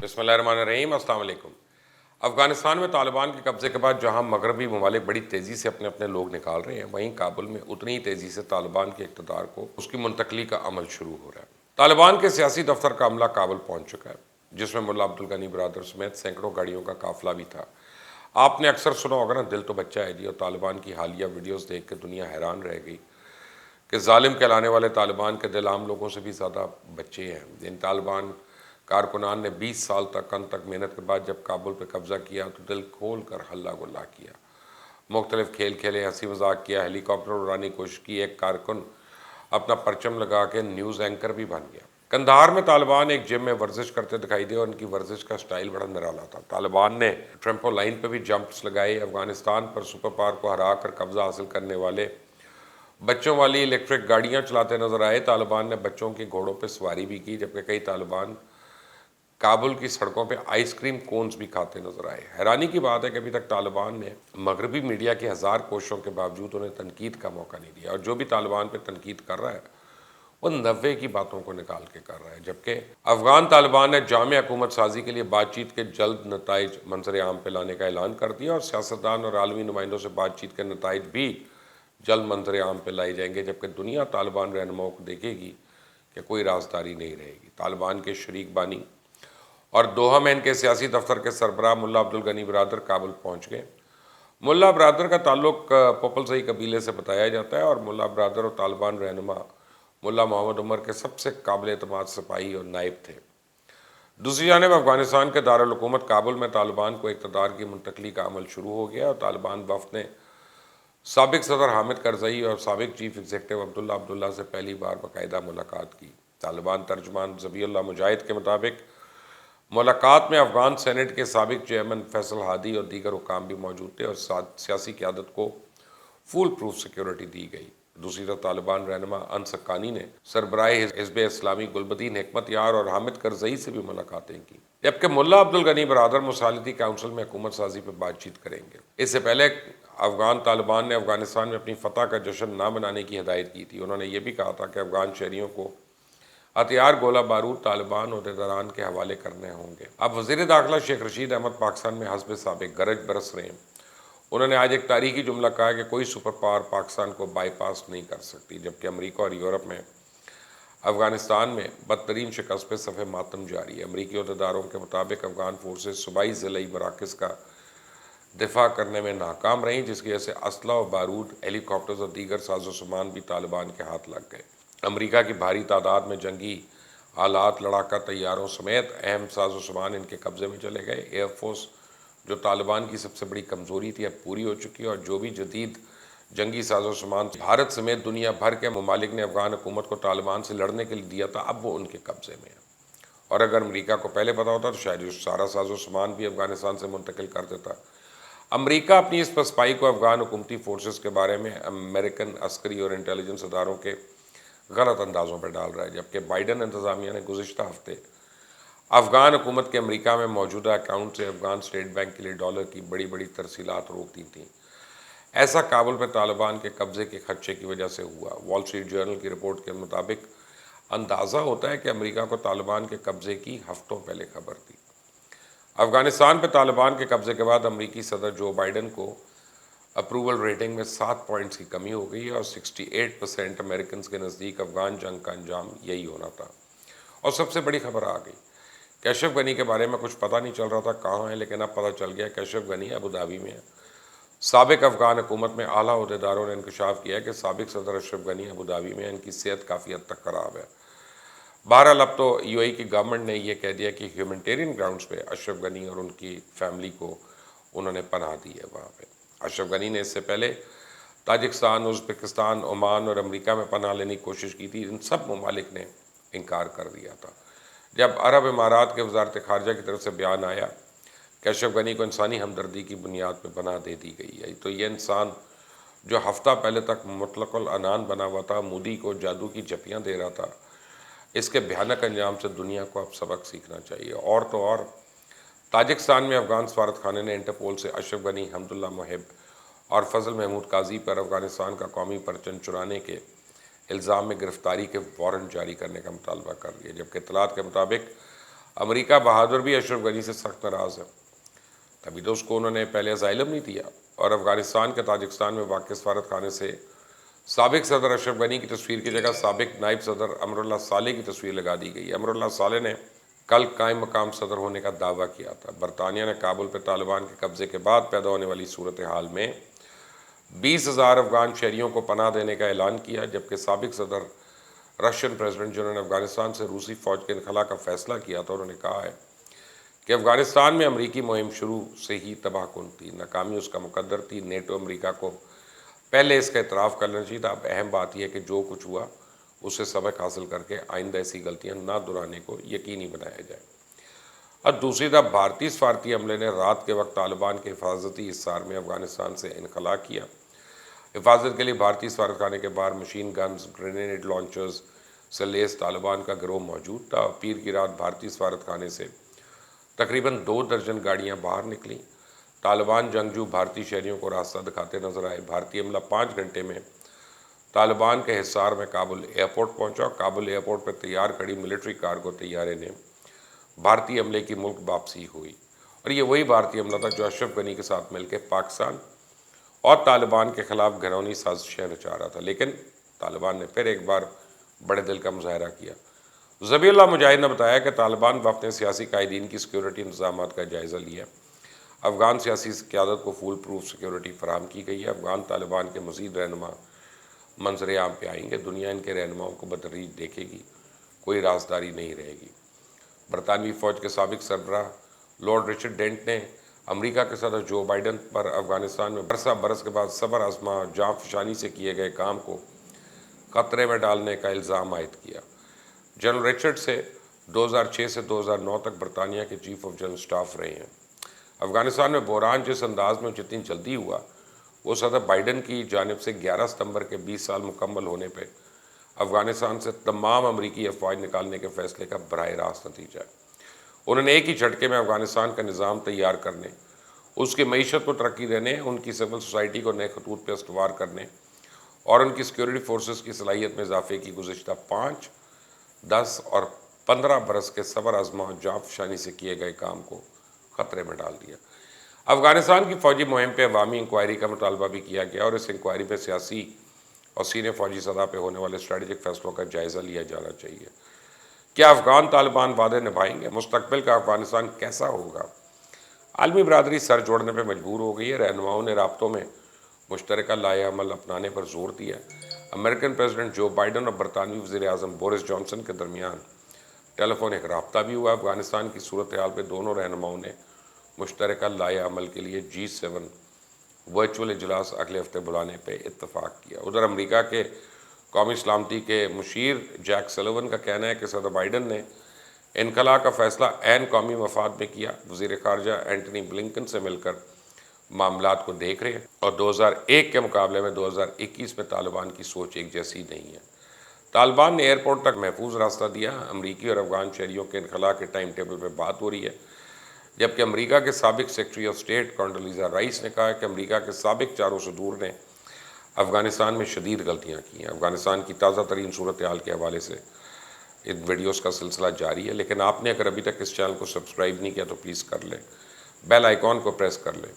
बिस्मिल्लाहिर्रहमानिर्रहीम, अस्सलाम वालेकुम। अफ़गानिस्तान में तालिबान के कब्ज़े के बाद जहाँ मगरबी ममालिक बड़ी तेज़ी से अपने अपने लोग निकाल रहे हैं, वहीं काबुल में उतनी ही तेज़ी से तालिबान के इक़्तिदार को उसकी मुंतकली का अमल शुरू हो रहा है। तालिबान के सियासी दफ्तर का अमला काबुल पहुँच चुका है, जिसमें मुल्ला अब्दुल गनी बरदर समेत सैकड़ों गाड़ियों का काफ़िला भी था। आपने अक्सर सुना होगा ना, दिल तो बच्चा है जी, और तालिबान की हालिया वीडियोज़ देख के दुनिया हैरान रह गई कि जालिम कहलाने वाले तालिबान के दिल आम लोगों से भी ज़्यादा बच्चे हैं। इन तालिबान कारकुनान ने 20 साल तक कन तक मेहनत के बाद जब काबुल पर कब्ज़ा किया तो दिल खोल कर हल्ला गुल्ला किया, मुख्तलिफ खेल खेले, हंसी मजाक किया, हेलीकॉप्टर उड़ाने की कोशिश की। एक कारकुन अपना परचम लगा के न्यूज़ एंकर भी बन गया। कंधार में तालिबान एक जिम में वर्जिश करते दिखाई दिए और उनकी वर्जिश का स्टाइल बड़ा निराला था। तालिबान ने ट्रम्पोलाइन पर भी जंप्स लगाए। अफगानिस्तान पर सुपर पावर को हरा कर कब्जा हासिल करने वाले बच्चों वाली इलेक्ट्रिक गाड़ियां चलाते नजर आए। तालिबान ने बच्चों की घोड़ों पर सवारी भी की, जबकि कई तालिबान काबुल की सड़कों पे आइसक्रीम कोन्स भी खाते नजर आए। हैरानी की बात है कि अभी तक तालिबान ने मगरबी मीडिया की 1000 कोशिशों के बावजूद उन्हें तनकीद का मौका नहीं दिया, और जो भी तालिबान पे तनकीद कर रहा है वो 90 की बातों को निकाल के कर रहा है। जबकि अफगान तालिबान ने जामे हुकूमत साजी के लिए बातचीत के जल्द नताइज मंजर आम पे लाने का ऐलान कर दिया, और सियासतदान और आलमी नुमाइंदों से बातचीत के नताइज भी जल्द मंजर आम पे लाए जाएंगे, जबकि दुनिया तालिबान रहनुमाओं को देखेगी कि कोई राजदारी नहीं रहेगी। तालिबान के शरीक बानी और दोहा में इनके सियासी दफ्तर के सरबराह मुल्ला अब्दुल गनी बरदर काबुल पहुँच गए। मुल्ला बरदर का ताल्लुक पोपलसई कबीले से बताया जाता है, और मुल्ला बरदर और तालिबान रहनुमा मुल्ला मोहम्मद उमर के सबसे काबिल एतमाद सिपाही और नायब थे। दूसरी जानब अफगानिस्तान के दारुल हुकूमत काबुल में तालिबान को इक़्तिदार की मुंतकली का अमल शुरू हो गया, और तालिबान वफ़द ने साबिक सदर हामिद करज़ई और साबिक चीफ एग्जीक्यूटिव अब्दुल्ला अब्दुल्ला से पहली बार बाकायदा मुलाकात की। तालिबान तर्जमान ज़बीउल्लाह मुजाहिद के मुताबिक मुलाकात में अफगान सेनेट के साबिक चेयरमैन फैसल हादी और दीगर हुकाम भी मौजूद थे, और सियासी क़यादत को फुल प्रूफ सिक्योरिटी दी गई। दूसरी तरफ तालिबान रहनुमा अनसकानी ने सरबराह हिज़्ब इस्लामी गुलबदीन हिकमत यार और हामिद करज़ई से भी मुलाकातें की, जबकि मुल्ला अब्दुल गनी बरदर मुसालिती काउंसिल में हुकूमत साजी पर बातचीत करेंगे। इससे पहले अफगान तालिबान ने अफगानिस्तान में अपनी फतह का जश्न न मनाने की हिदायत की थी। उन्होंने ये भी कहा था कि अफगान शहरियों को हथियार, गोला बारूद तालिबान अहदेदारान के हवाले करने होंगे। अब वज़ीर दाखिला शेख रशीद अहमद पाकिस्तान में हस्ब साबिक गरज बरस रहे हैं। उन्होंने आज एक तारीखी जुमला कहा कि कोई सुपर पावर पाकिस्तान को बाईपास नहीं कर सकती, जबकि अमेरिका और यूरोप में अफगानिस्तान में बदतरीन शिकस्त पे सफ़े मातम जारी है। अमरीकी अहदेदारों के मुताबिक अफगान फोर्सेज सूबाई ज़िले मराकज़ का दिफा करने में नाकाम रहीं, जिसकी वजह से असला और बारूद, हेलीकॉप्टर्स और दीगर साजो सामान भी तालिबान के हाथ लग गए। अमेरिका की भारी तादाद में जंगी आलात, लड़ाका तैयारों समेत अहम साजो सामान इनके कब्ज़े में चले गए। एयरफोर्स, जो तालिबान की सबसे बड़ी कमज़ोरी थी, अब पूरी हो चुकी है, और जो भी जदीद जंगी साजो सामान भारत समेत दुनिया भर के ममालिक ने अफगान हुकूमत को तालिबान से लड़ने के लिए दिया था, अब वो उनके कब्ज़े में है। और अगर अमेरिका को पहले पता होता तो शायद सारा साजो सामान भी अफगानिस्तान से मुंतकिल कर देता। अमेरिका अपनी इस पसपाई को अफगान हुकूमती फोर्सेस के बारे में अमेरिकन अस्करी और इंटेलिजेंस अदारों के गलत अंदाज़ों पर डाल रहा है, जबकि बाइडन इंतज़ामिया ने गुज़िश्ता हफ्ते अफगान हुकूमत के अमेरिका में मौजूदा अकाउंट से अफगान स्टेट बैंक के लिए डॉलर की बड़ी बड़ी तरसीलात रोक दी थी। ऐसा काबुल पर तालिबान के कब्ज़े के खदशे की वजह से हुआ। वॉल स्ट्रीट जर्नल की रिपोर्ट के मुताबिक अंदाज़ा होता है कि अमेरिका को तालिबान के कब्ज़े की हफ्तों पहले खबर थी। अफगानिस्तान पर तालिबान के कब्ज़े के बाद अमरीकी सदर जो बाइडन को अप्रूवल रेटिंग में 7 पॉइंट्स की कमी हो गई है, और 68% अमेरिकन के नज़दीक अफगान जंग का अंजाम यही होना था। और सबसे बड़ी खबर आ गई, कैशफ गनी के बारे में कुछ पता नहीं चल रहा था कहाँ है, लेकिन अब पता चल गया कैशफ गनी अबू धाबी में है। साबिक अफगान हुकूमत में आला अहदेदारों ने इंकशाफ किया कि साबिक सदर अशरफ गनी अबू धाबी में, इनकी सेहत काफ़ी हद तक ख़राब है। बहरहाल अब तो यूएई की गवर्नमेंट ने यह कह दिया कि ह्यूमैनिटेरियन ग्राउंड्स पे अशरफ गनी और उनकी फैमिली को उन्होंने पनाह दी है वहाँ पे। अशरफ गनी ने इससे पहले ताजिकिस्तान, उज़्बेकिस्तान, ओमान और अमेरिका में पनाह लेने की कोशिश की थी। इन सब ममालिक ने इनकार कर दिया था। जब अरब इमारात के वजारत ख़ारजा की तरफ से बयान आया कि अशरफ गनी को इंसानी हमदर्दी की बुनियाद पर पनाह दे दी गई है, तो ये इंसान जो हफ्ता पहले तक मुतलकुल अनान बना हुआ था, मोदी को जादू की जपियाँ दे रहा था, इसके भयानक अंजाम से दुनिया को अब सबक सीखना चाहिए। और तो और ताजिकिस्तान में अफगान सफारत खाने ने इंटरपोल से अशरफ गनी, हमदुल्ला मोहिब और फजल महमूद काजी पर अफगानिस्तान का कौमी परचम चुराने के इल्ज़ाम में गिरफ्तारी के वारंट जारी करने का मुतालबा कर दिया, जबकि इत्तलात के मुताबिक امریکہ بہادر بھی اشرف غنی سے سخت ناراض ہے، تبھی تو اس کو انہوں نے پہلے اسائلم نہیں دیا، اور افغانستان کے تاجکستان میں واقع سفارت خانے سے سابق صدر اشرف غنی کی تصویر کی جگہ سابق نائب صدر امراللہ صالح کی تصویر لگا دی گئی۔ امراللہ صالح نے کل قائم مقام صدر ہونے کا دعویٰ کیا تھا۔ برطانیہ نے کابل پہ طالبان کے قبضے کے بعد پیدا ہونے والی صورتحال میں 20,000 افغان شہریوں کو پناہ دینے کا اعلان کیا، جبکہ سابق صدر رشین پریزیڈنٹ جنہوں نے افغانستان سے روسی فوج کے انخلاء کا فیصلہ کیا تھا، انہوں نے کہا ہے کہ افغانستان میں امریکی مہم شروع سے ہی تباہ کن تھی، ناکامی اس کا مقدر تھی۔ نیٹو امریکہ کو پہلے اس کا اعتراف کرنا چاہیے تھا۔ اب اہم بات یہ ہے کہ جو کچھ ہوا اسے سبق حاصل کر کے آئندہ ایسی غلطیاں نہ دہرانے کو یقینی بنایا جائے۔ اور دوسری طرف بھارتی سفارتی عملے نے رات کے وقت طالبان کے حفاظتی حصار میں افغانستان سے انخلاء کیا۔ حفاظت کے لیے بھارتی سفارت خانے کے باہر مشین گنز، گرینیڈ لانچرز سے لیس طالبان کا گروہ موجود تھا، اور پیر کی رات بھارتی سفارت خانے سے تقریباً 2 درجن گاڑیاں باہر نکلیں۔ طالبان جنگجو بھارتی شہریوں کو راستہ دکھاتے نظر آئے۔ بھارتی عملہ 5 گھنٹے میں طالبان کے حصار میں کابل ایئرپورٹ پہنچا، اور کابل ایئرپورٹ پر تیار کھڑی ملٹری کارگو طیارے نے بھارتی عملے کی ملک واپسی ہوئی، اور یہ وہی بھارتی عملہ تھا جو اشرف غنی کے ساتھ مل کے پاکستان اور طالبان کے خلاف گھرونی سازشیں رچا رہا تھا۔ لیکن طالبان نے پھر ایک بار بڑے دل کا مظاہرہ کیا۔ ذبیح اللہ مجاہد نے بتایا کہ طالبان وفد نے سیاسی قائدین کی سیکیورٹی انتظامات کا جائزہ لیا۔ افغان سیاسی قیادت کو فول پروف سیکیورٹی فراہم کی گئی ہے۔ افغان طالبان کے مزید رہنما منظر عام پہ آئیں گے، دنیا ان کے رہنماؤں کو بتدریج دیکھے گی، کوئی رازداری نہیں رہے گی۔ برطانوی فوج کے سابق سربراہ لارڈ رچرڈ ڈینٹ نے امریکہ کے صدر جو بائیڈن پر افغانستان میں برس کے بعد صبر آزما اور جاں فشانی سے کیے گئے کام کو خطرے میں ڈالنے کا الزام عائد کیا۔ جنرل رچرڈ سے 2006 سے 2009 تک برطانیہ کے چیف آف جنرل سٹاف رہے ہیں۔ افغانستان میں بحران جس انداز میں جتنی جلدی ہوا، وہ صدر بائیڈن کی جانب سے 11 ستمبر کے 20 سال مکمل ہونے پہ افغانستان سے تمام امریکی افواج نکالنے کے فیصلے کا براہ راست نتیجہ ہے۔ انہوں نے ایک ہی جھٹکے میں افغانستان کا نظام تیار کرنے، اس کی معیشت کو ترقی دینے، ان کی سول سوسائٹی کو نئے خطوط پہ استوار کرنے اور ان کی سیکیورٹی فورسز کی صلاحیت میں اضافے کی گزشتہ 5، 10 اور 15 برس کے صبر آزما اور جاں فشانی سے کیے گئے کام کو خطرے میں ڈال دیا۔ افغانستان کی فوجی مہم پہ عوامی انکوائری کا مطالبہ بھی کیا گیا، اور اس انکوائری پہ سیاسی اور سینئر فوجی سطح پہ ہونے والے اسٹریٹجک فیصلوں کا جائزہ لیا جانا چاہیے۔ کیا افغان طالبان وعدے نبھائیں گے؟ مستقبل کا افغانستان کیسا ہوگا؟ عالمی برادری سر جوڑنے پہ مجبور ہو گئی ہے۔ رہنماؤں نے رابطوں میں مشترکہ لائحہ عمل اپنانے پر زور دیا ہے۔ امریکن پریزیڈنٹ جو بائیڈن اور برطانوی وزیر اعظم بورس جانسن کے درمیان ٹیلی فونک رابطہ بھی ہوا۔ افغانستان کی صورتحال پہ دونوں رہنماؤں نے مشترکہ لائحہ عمل کے لیے G7 ورچوئل اجلاس اگلے ہفتے بلانے پہ اتفاق کیا۔ ادھر امریکہ کے قومی سلامتی کے مشیر جیک سلیون کا کہنا ہے کہ صدر بائیڈن نے انخلاء کا فیصلہ عین قومی مفاد میں کیا۔ وزیر خارجہ اینٹنی بلنکن سے مل کر معاملات کو دیکھ رہے ہیں، اور 2001 کے مقابلے میں 2021 میں طالبان کی سوچ ایک جیسی نہیں ہے۔ طالبان نے ایئرپورٹ تک محفوظ راستہ دیا۔ امریکی اور افغان شہریوں کے انخلاء کے ٹائم ٹیبل پہ بات ہو رہی ہے، جبکہ امریکہ کے سابق سیکرٹری آف اسٹیٹ کانڈولیزا رائس نے کہا کہ امریکہ کے سابق چاروں صدور نے افغانستان میں شدید غلطیاں کی ہیں۔ افغانستان کی تازہ ترین صورتحال کے حوالے سے ان ویڈیوز کا سلسلہ جاری ہے، لیکن آپ نے اگر ابھی تک اس چینل کو سبسکرائب نہیں کیا تو پلیز کر لیں، بیل آئیکن کو پریس کر لیں۔